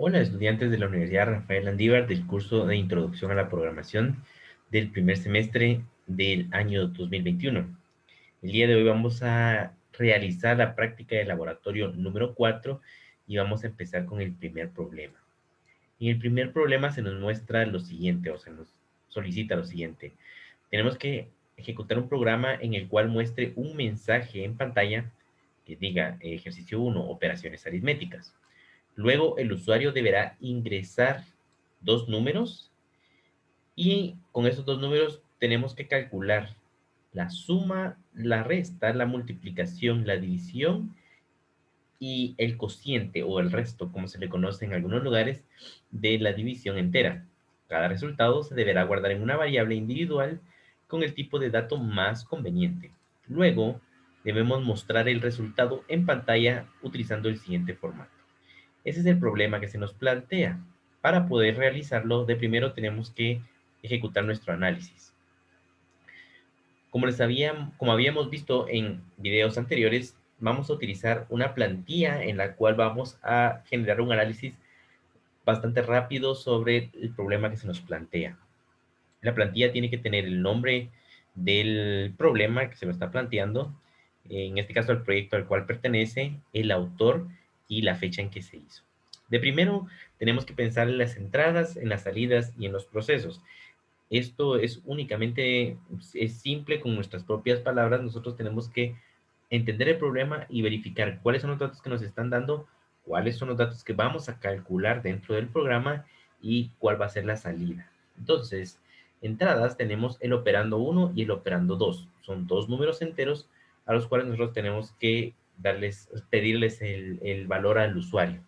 Hola, estudiantes de la Universidad Rafael Landívar del curso de Introducción a la Programación del primer semestre del año 2021. El día de hoy vamos a realizar la práctica de laboratorio número 4 y vamos a empezar con el primer problema. En el primer problema se nos muestra lo siguiente, o se nos solicita lo siguiente. Tenemos que ejecutar un programa en el cual muestre un mensaje en pantalla que diga ejercicio 1, operaciones aritméticas. Luego el usuario deberá ingresar dos números y con esos dos números tenemos que calcular la suma, la resta, la multiplicación, la división y el cociente o el resto, como se le conoce en algunos lugares, de la división entera. Cada resultado se deberá guardar en una variable individual con el tipo de dato más conveniente. Luego, debemos mostrar el resultado en pantalla utilizando el siguiente formato. Ese es el problema que se nos plantea. Para poder realizarlo, de primero tenemos que ejecutar nuestro análisis. Como habíamos visto en videos anteriores, vamos a utilizar una plantilla en la cual vamos a generar un análisis bastante rápido sobre el problema que se nos plantea. La plantilla tiene que tener el nombre del problema que se lo está planteando, en este caso el proyecto al cual pertenece, el autor y la fecha en que se hizo. De primero, tenemos que pensar en las entradas, en las salidas y en los procesos. Esto es únicamente, es simple con nuestras propias palabras. Nosotros tenemos que entender el problema y verificar cuáles son los datos que nos están dando, cuáles son los datos que vamos a calcular dentro del programa y cuál va a ser la salida. Entonces, entradas tenemos el operando 1 y el operando 2. Son dos números enteros a los cuales nosotros tenemos que pedirles el valor al usuario.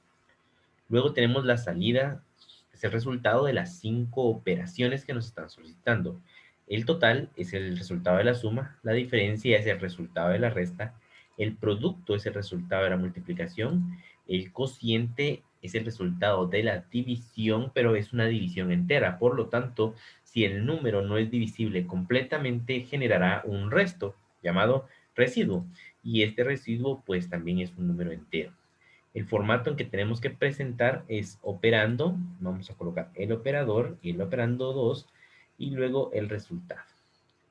Luego tenemos la salida, es el resultado de las 5 operaciones que nos están solicitando. El total es el resultado de la suma, la diferencia es el resultado de la resta, el producto es el resultado de la multiplicación, el cociente es el resultado de la división, pero es una división entera. Por lo tanto, si el número no es divisible completamente, generará un resto llamado residuo. Y este residuo, pues también es un número entero. El formato en que tenemos que presentar es operando. Vamos a colocar el operador y el operando 2 y luego el resultado.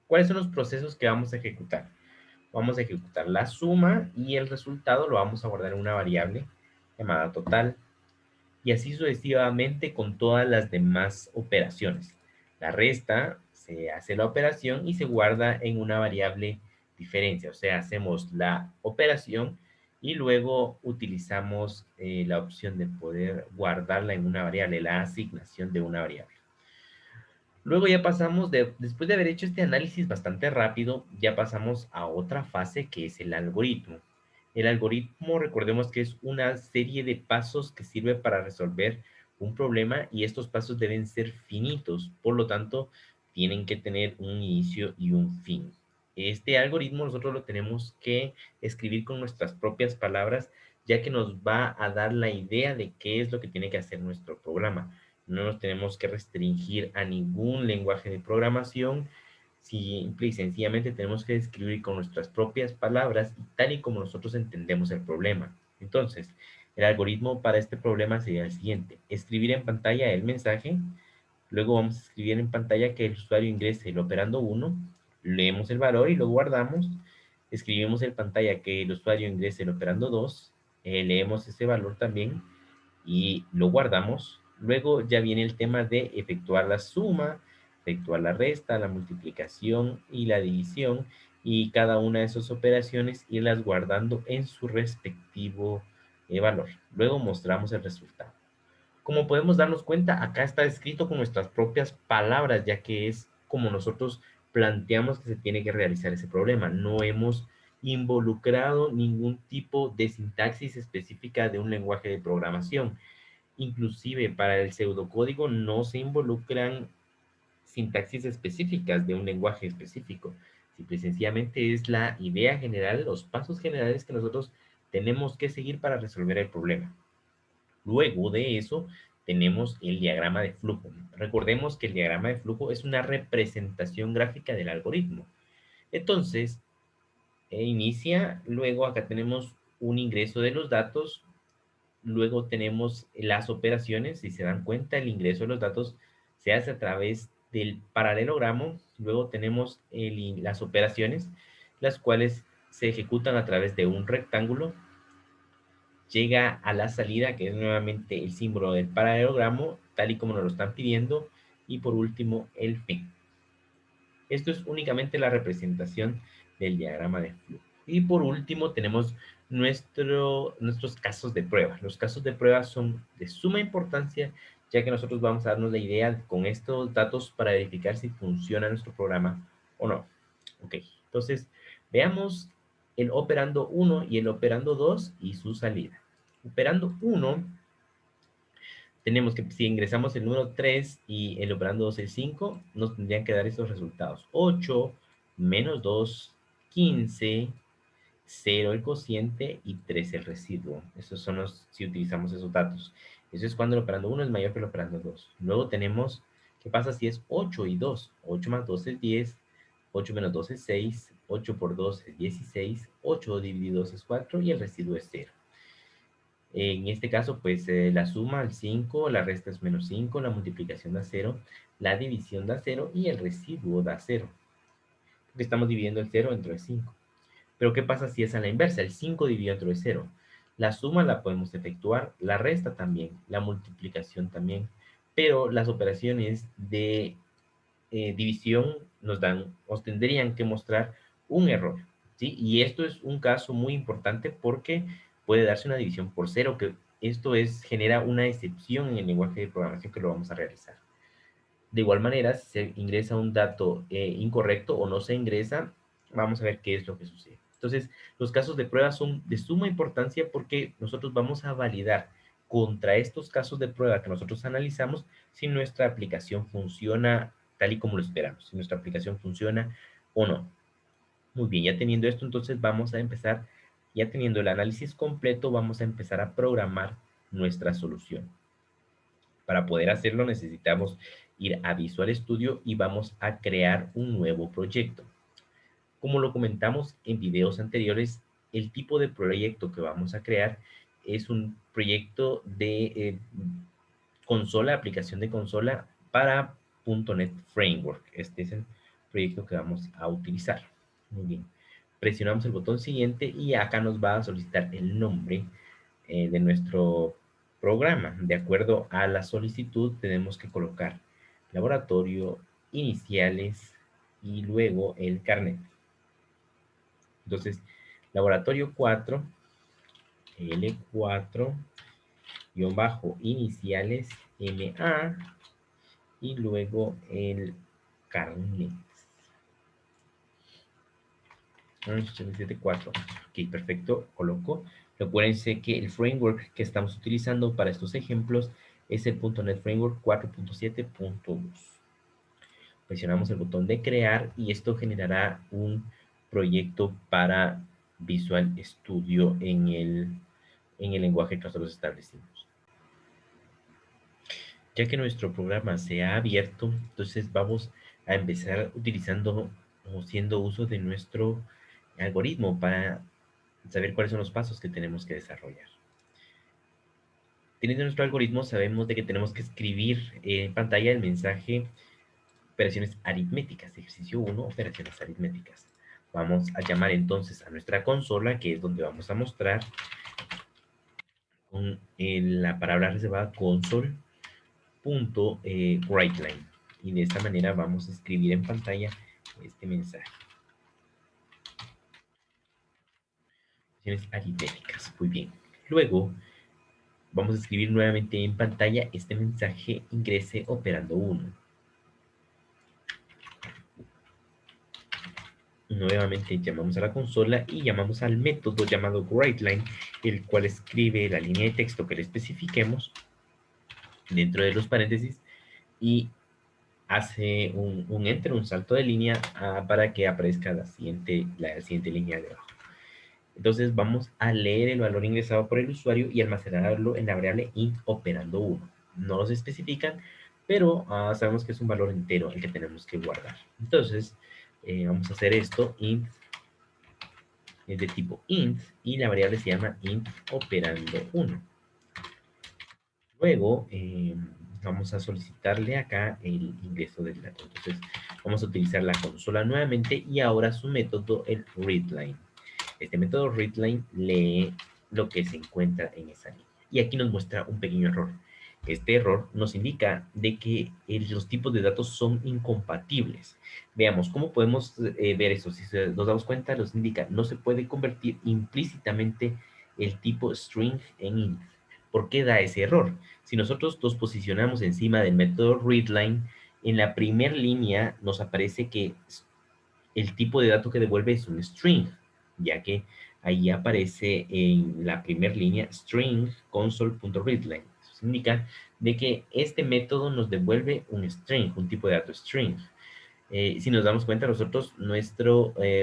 ¿Cuáles son los procesos que vamos a ejecutar? Vamos a ejecutar la suma y el resultado lo vamos a guardar en una variable llamada total y así sucesivamente con todas las demás operaciones. La resta se hace la operación y se guarda en una variable diferencia, o sea, hacemos la operación y luego utilizamos la opción de poder guardarla en una variable, la asignación de una variable. Luego ya pasamos, después de haber hecho este análisis bastante rápido, ya pasamos a otra fase que es el algoritmo. El algoritmo, recordemos que es una serie de pasos que sirve para resolver un problema y estos pasos deben ser finitos, por lo tanto, tienen que tener un inicio y un fin. Este algoritmo nosotros lo tenemos que escribir con nuestras propias palabras, ya que nos va a dar la idea de qué es lo que tiene que hacer nuestro programa. No nos tenemos que restringir a ningún lenguaje de programación. Simple y sencillamente tenemos que escribir con nuestras propias palabras y tal y como nosotros entendemos el problema. Entonces, el algoritmo para este problema sería el siguiente. Escribir en pantalla el mensaje. Luego vamos a escribir en pantalla que el usuario ingrese el operando 1. Leemos el valor y lo guardamos. Escribimos en pantalla que el usuario ingrese el operando 2. Leemos ese valor también y lo guardamos. Luego ya viene el tema de efectuar la suma, efectuar la resta, la multiplicación y la división y cada una de esas operaciones irlas guardando en su respectivo valor. Luego mostramos el resultado. Como podemos darnos cuenta, acá está escrito con nuestras propias palabras, ya que es como nosotros planteamos que se tiene que realizar ese problema. No hemos involucrado ningún tipo de sintaxis específica de un lenguaje de programación. Inclusive para el pseudocódigo no se involucran sintaxis específicas de un lenguaje específico. Simple y sencillamente es la idea general, los pasos generales que nosotros tenemos que seguir para resolver el problema. Luego de eso, tenemos el diagrama de flujo. Recordemos que el diagrama de flujo es una representación gráfica del algoritmo. Entonces, inicia, luego acá tenemos un ingreso de los datos, Luego tenemos las operaciones. Si se dan cuenta, el ingreso de los datos se hace a través del paralelogramo. Luego tenemos las operaciones, las cuales se ejecutan a través de un rectángulo. Llega a la salida, que es nuevamente el símbolo del paralelogramo, tal y como nos lo están pidiendo. Y por último, el fin. Esto es únicamente la representación del diagrama de flujo. Y por último tenemos nuestros casos de prueba. Los casos de prueba son de suma importancia, ya que nosotros vamos a darnos la idea con estos datos para verificar si funciona nuestro programa o no. Ok, entonces veamos el operando 1 y el operando 2 y su salida. Operando 1, tenemos que, si ingresamos el número 3 y el operando 2 el 5, nos tendrían que dar estos resultados. 8 menos 2, 15, 0 el cociente y 3 el residuo. Esos son los, si utilizamos esos datos. Eso es cuando el operando 1 es mayor que el operando 2. Luego tenemos, ¿qué pasa si es 8 y 2? 8 más 2 es 10, 8 menos 2 es 6, 8 por 2 es 16, 8 dividido 2 es 4 y el residuo es 0. En este caso, pues la suma al 5, la resta es menos 5, la multiplicación da 0, la división da 0 y el residuo da 0. Porque estamos dividiendo el 0 dentro de 5. Pero ¿qué pasa si es a la inversa? El 5 dividido dentro de 0. La suma la podemos efectuar, la resta también, la multiplicación también. Pero las operaciones de división nos tendrían que mostrar un error, ¿sí? Y esto es un caso muy importante porque puede darse una división por cero, que esto genera una excepción en el lenguaje de programación que lo vamos a realizar. De igual manera, si se ingresa un dato incorrecto o no se ingresa, vamos a ver qué es lo que sucede. Entonces, los casos de prueba son de suma importancia porque nosotros vamos a validar contra estos casos de prueba que nosotros analizamos si nuestra aplicación funciona tal y como lo esperamos, si nuestra aplicación funciona o no. Muy bien, ya teniendo esto, entonces vamos a empezar, ya teniendo el análisis completo, vamos a empezar a programar nuestra solución. Para poder hacerlo necesitamos ir a Visual Studio y vamos a crear un nuevo proyecto. Como lo comentamos en videos anteriores, el tipo de proyecto que vamos a crear es un proyecto de consola, aplicación de consola para .NET Framework. Este es el proyecto que vamos a utilizar. Muy bien. Presionamos el botón siguiente y acá nos va a solicitar el nombre de nuestro programa. De acuerdo a la solicitud, tenemos que colocar laboratorio, iniciales y luego el carnet. Entonces, laboratorio 4, L4, guión bajo, iniciales, MA, y luego el carnet. 874. Ok, perfecto, coloco. Recuérdense que el framework que estamos utilizando para estos ejemplos es el .NET Framework 4.7.2. Presionamos el botón de crear y esto generará un proyecto para Visual Studio en el lenguaje que nosotros establecimos. Ya que nuestro programa se ha abierto, entonces vamos a empezar utilizando o haciendo uso de nuestro algoritmo para saber cuáles son los pasos que tenemos que desarrollar. Teniendo nuestro algoritmo, sabemos de que tenemos que escribir en pantalla el mensaje operaciones aritméticas, ejercicio 1, operaciones aritméticas. Vamos a llamar entonces a nuestra consola, que es donde vamos a mostrar con la palabra reservada console.writeLine. Y de esta manera vamos a escribir en pantalla este mensaje. Operaciones aritméticas, muy bien. Luego, vamos a escribir nuevamente en pantalla este mensaje ingrese operando 1. Nuevamente llamamos a la consola y llamamos al método llamado WriteLine, el cual escribe la línea de texto que le especifiquemos dentro de los paréntesis y hace un enter, un salto de línea para que aparezca la siguiente línea de abajo. Entonces vamos a leer el valor ingresado por el usuario y almacenarlo en la variable int operando 1. No los especifican, pero sabemos que es un valor entero el que tenemos que guardar. Entonces vamos a hacer esto, int es de tipo int y la variable se llama int operando 1. Luego, vamos a solicitarle acá el ingreso del dato. Entonces, vamos a utilizar la consola nuevamente y ahora su método, el readline. Este método readline lee lo que se encuentra en esa línea. Y aquí nos muestra un pequeño error. Este error nos indica de que los tipos de datos son incompatibles. Veamos, ¿cómo podemos ver eso? Si nos damos cuenta, nos indica, no se puede convertir implícitamente el tipo string en int. ¿Por qué da ese error? Si nosotros nos posicionamos encima del método readline, en la primera línea nos aparece que el tipo de dato que devuelve es un string, ya que ahí aparece en la primera línea string console.readline. Eso significa de que este método nos devuelve un string, un tipo de dato string. Si nos damos cuenta, nosotros, nuestra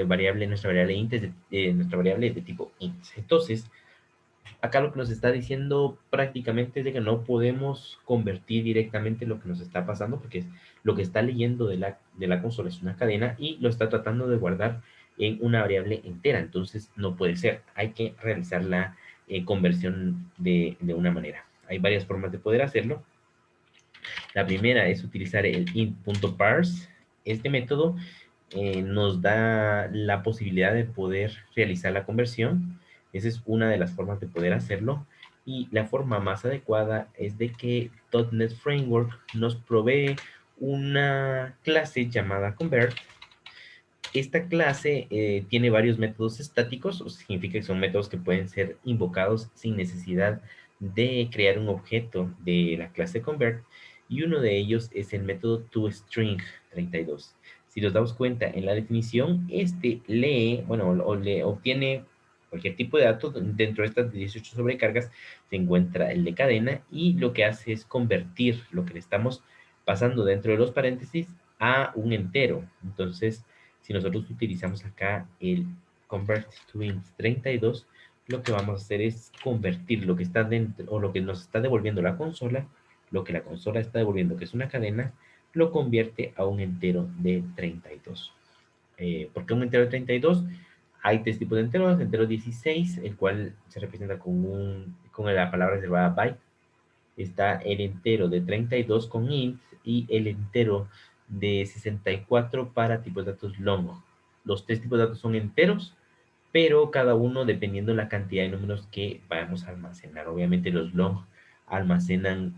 variable int es nuestra variable de tipo int. Entonces, acá lo que nos está diciendo prácticamente es de que no podemos convertir directamente lo que nos está pasando, porque lo que está leyendo de la consola es una cadena y lo está tratando de guardar en una variable entera. Entonces, no puede ser. Hay que realizar la conversión de una manera. Hay varias formas de poder hacerlo. La primera es utilizar el int.parse. Este método nos da la posibilidad de poder realizar la conversión. Esa es una de las formas de poder hacerlo. Y la forma más adecuada es de que .NET Framework nos provee una clase llamada convert. Esta clase tiene varios métodos estáticos, o significa que son métodos que pueden ser invocados sin necesidad de crear un objeto de la clase convert, y uno de ellos es el método toString32. Si nos damos cuenta en la definición, este lee, bueno, o le obtiene cualquier tipo de datos. Dentro de estas 18 sobrecargas se encuentra el de cadena, y lo que hace es convertir lo que le estamos pasando dentro de los paréntesis a un entero. Entonces, si nosotros utilizamos acá el convert to int 32, lo que vamos a hacer es convertir lo que está dentro, o lo que nos está devolviendo la consola, lo que la consola está devolviendo, que es una cadena, lo convierte a un entero de 32. ¿Por qué un entero de 32? Hay tres tipos de enteros: entero 16, el cual se representa con la palabra reservada byte. Está el entero de 32 con int, y el entero de 64 para tipos de datos long. Los tres tipos de datos son enteros, pero cada uno dependiendo de la cantidad de números que vayamos a almacenar. Obviamente los long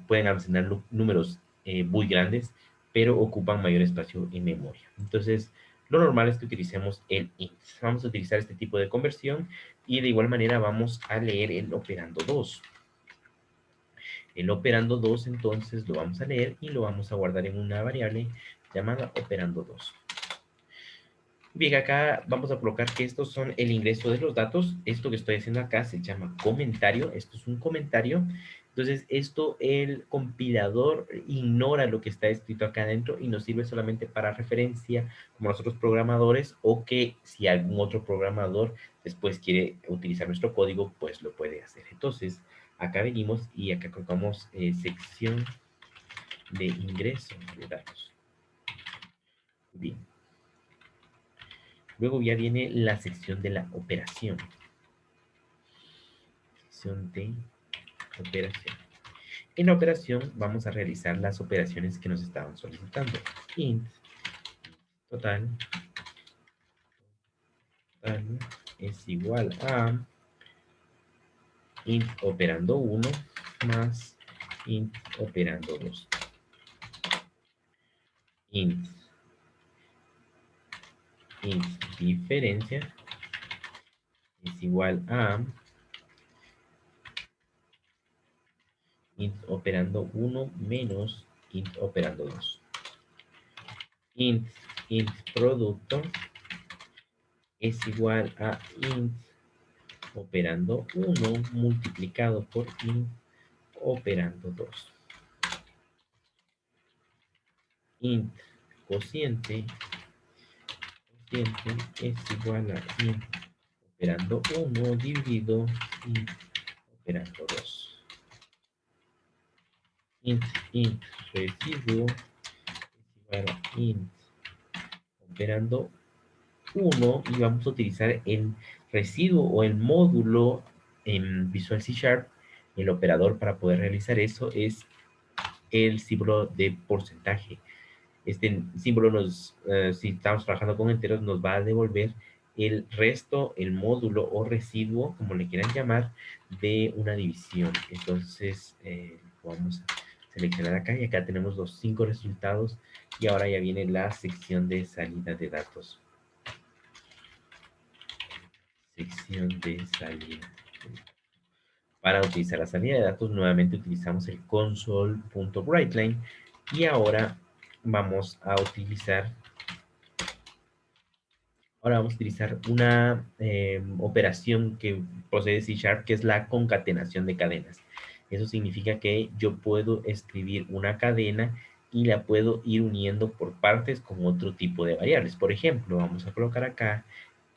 pueden almacenar números muy grandes, pero ocupan mayor espacio en memoria. Entonces, lo normal es que utilicemos el int. Vamos a utilizar este tipo de conversión, y de igual manera vamos a leer el operando 2. El operando 2, entonces, lo vamos a leer y lo vamos a guardar en una variable llamada operando 2. Bien, acá vamos a colocar que estos son el ingreso de los datos. Esto que estoy haciendo acá se llama comentario. Esto es un comentario. Entonces, esto el compilador ignora lo que está escrito acá adentro y nos sirve solamente para referencia, como nosotros programadores, o que si algún otro programador después quiere utilizar nuestro código, pues lo puede hacer. Entonces, acá venimos y acá colocamos sección de ingreso de datos. Bien. Luego ya viene la sección de la operación. Sección de operación. En la operación vamos a realizar las operaciones que nos estaban solicitando. Int total, total es igual a int operando 1 más int operando 2. Int diferencia es igual a int operando 1 menos int operando 2. Int producto es igual a int operando 1 multiplicado por int operando 2. Int cociente es igual a int operando 1 dividido int operando 2. Int residuo es igual a int operando 1, y vamos a utilizar el residuo o el módulo en Visual C Sharp El operador para poder realizar eso es el símbolo de porcentaje. Este símbolo si estamos trabajando con enteros, nos va a devolver el resto, el módulo o residuo, como le quieran llamar, de una división. Entonces, vamos a seleccionar acá y acá tenemos los 5 resultados y ahora ya viene la sección de salida de datos. Sección de salida. Para utilizar la salida de datos, nuevamente utilizamos el console.writeLine y ahora vamos a utilizar una operación que procede de C#, que es la concatenación de cadenas. Eso significa que yo puedo escribir una cadena y la puedo ir uniendo por partes con otro tipo de variables. Por ejemplo, vamos a colocar acá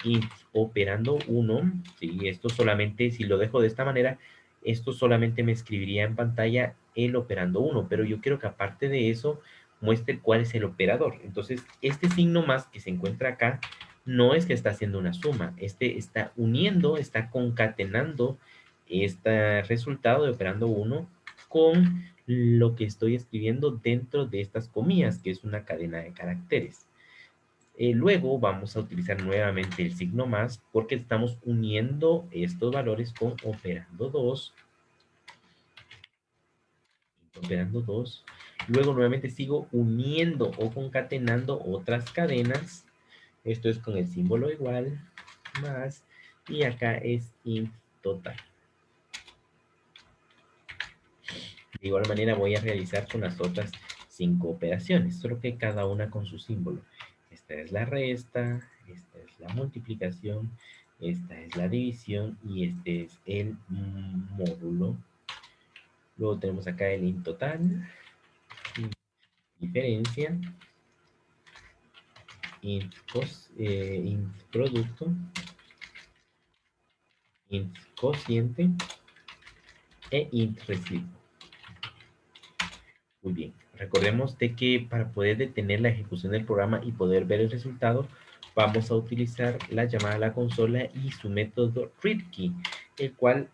int operando 1. ¿Sí? Esto solamente, si lo dejo de esta manera, esto solamente me escribiría en pantalla el operando 1, pero yo quiero que aparte de eso muestre cuál es el operador. Entonces, este signo más que se encuentra acá no es que está haciendo una suma, este está uniendo, está concatenando este resultado de operando 1 con lo que estoy escribiendo dentro de estas comillas, que es una cadena de caracteres. Luego vamos a utilizar nuevamente el signo más porque estamos uniendo estos valores con operando 2. Operando 2. Luego nuevamente sigo uniendo o concatenando otras cadenas. Esto es con el símbolo igual, más, y acá es int total. De igual manera voy a realizar con las otras 5 operaciones, solo que cada una con su símbolo. Esta es la resta, esta es la multiplicación, esta es la división y este es el módulo. Luego tenemos acá el int total, int diferencia, int producto, int cociente e int residuo. Muy bien, recordemos de que para poder detener la ejecución del programa y poder ver el resultado, vamos a utilizar la llamada a la consola y su método readKey, el cual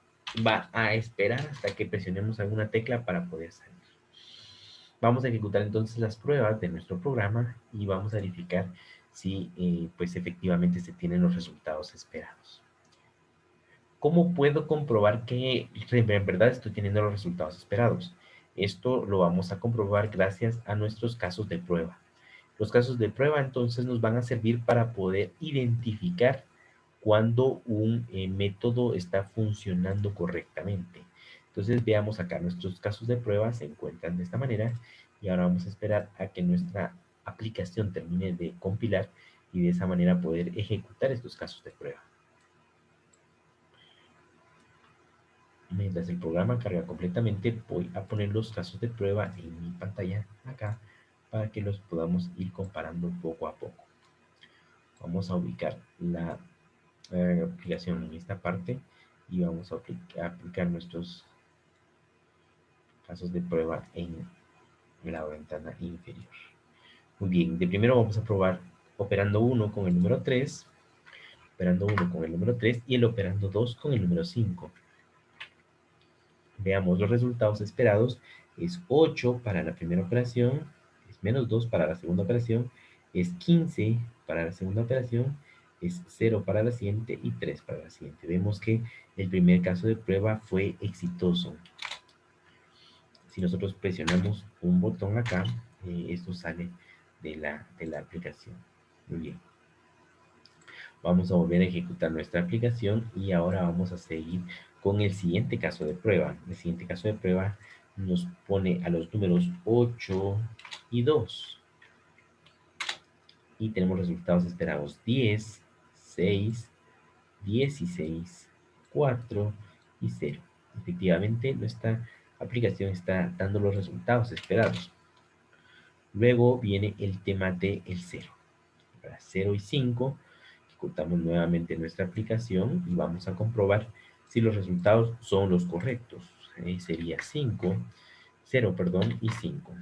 va a esperar hasta que presionemos alguna tecla para poder salir. Vamos a ejecutar entonces las pruebas de nuestro programa y vamos a verificar si pues efectivamente se tienen los resultados esperados. ¿Cómo puedo comprobar que en verdad estoy teniendo los resultados esperados? Esto lo vamos a comprobar gracias a nuestros casos de prueba. Los casos de prueba entonces nos van a servir para poder identificar cuando un método está funcionando correctamente. Entonces veamos acá, nuestros casos de prueba se encuentran de esta manera y ahora vamos a esperar a que nuestra aplicación termine de compilar y de esa manera poder ejecutar estos casos de prueba. Mientras el programa carga completamente, voy a poner los casos de prueba en mi pantalla acá para que los podamos ir comparando poco a poco. Vamos a ubicar la aplicación en esta parte y vamos a aplicar nuestros casos de prueba en la ventana inferior. Muy bien, de primero vamos a probar operando 1 con el número 3, operando 1 con el número 3 y el operando 2 con el número 5. Veamos los resultados esperados. Es 8 para la primera operación, es menos 2 para la segunda operación, es 15 para la segunda operación, es 0 para la siguiente y 3 para la siguiente. Vemos que el primer caso de prueba fue exitoso. Si nosotros presionamos un botón acá, esto sale de la aplicación. Muy bien. Vamos a volver a ejecutar nuestra aplicación y ahora vamos a seguir con el siguiente caso de prueba. El siguiente caso de prueba nos pone a los números 8 y 2. Y tenemos resultados esperados 10, 6, 16, 4 y 0. Efectivamente, nuestra aplicación está dando los resultados esperados. Luego viene el tema del 0. Para 0 y 5, ejecutamos nuevamente nuestra aplicación y vamos a comprobar si los resultados son los correctos. Sería 5, 0, perdón, y 5.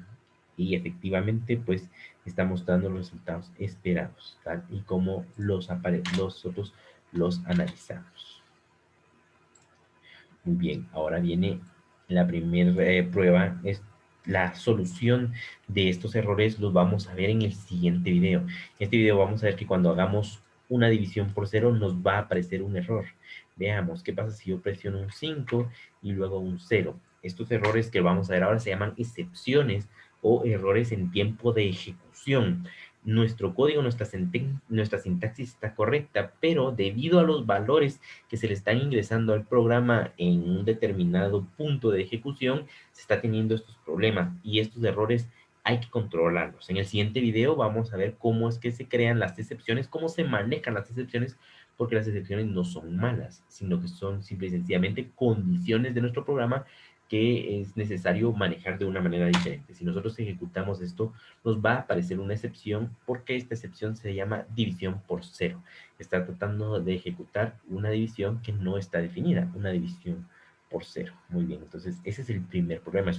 Y efectivamente, pues, estamos dando los resultados esperados, tal y como nosotros los analizamos. Muy bien, ahora viene la primera prueba, es la solución de estos errores, los vamos a ver en el siguiente video. En este video vamos a ver que cuando hagamos una división por cero nos va a aparecer un error. Veamos qué pasa si yo presiono un 5 y luego un cero. Estos errores que vamos a ver ahora se llaman excepciones o errores en tiempo de ejecución. Nuestro código, nuestra sintaxis está correcta, pero debido a los valores que se le están ingresando al programa en un determinado punto de ejecución, se está teniendo estos problemas y estos errores hay que controlarlos. En el siguiente video vamos a ver cómo es que se crean las excepciones, cómo se manejan las excepciones, porque las excepciones no son malas, sino que son simple y sencillamente condiciones de nuestro programa que es necesario manejar de una manera diferente. Si nosotros ejecutamos esto, nos va a aparecer una excepción porque esta excepción se llama división por cero. Está tratando de ejecutar una división que no está definida, una división por cero. Muy bien, entonces ese es el primer problema.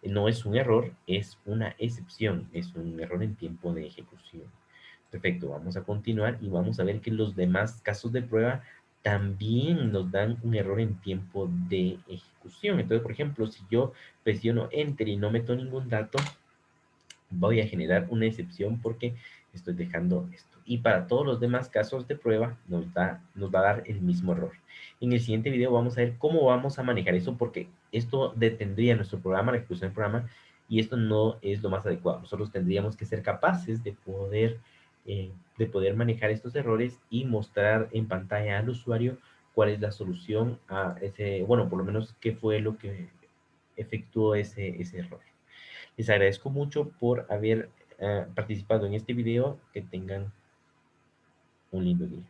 No es un error, es una excepción, es un error en tiempo de ejecución. Perfecto, vamos a continuar y vamos a ver que los demás casos de prueba también nos dan un error en tiempo de ejecución. Entonces, por ejemplo, si yo presiono Enter y no meto ningún dato, voy a generar una excepción porque estoy dejando esto. Y para todos los demás casos de prueba nos va a dar el mismo error. En el siguiente video vamos a ver cómo vamos a manejar eso porque esto detendría nuestro programa, la ejecución del programa, y esto no es lo más adecuado. Nosotros tendríamos que ser capaces de poder manejar estos errores y mostrar en pantalla al usuario cuál es la solución a ese, bueno, por lo menos qué fue lo que efectuó ese error. Les agradezco mucho por haber participado en este video. Que tengan un lindo día.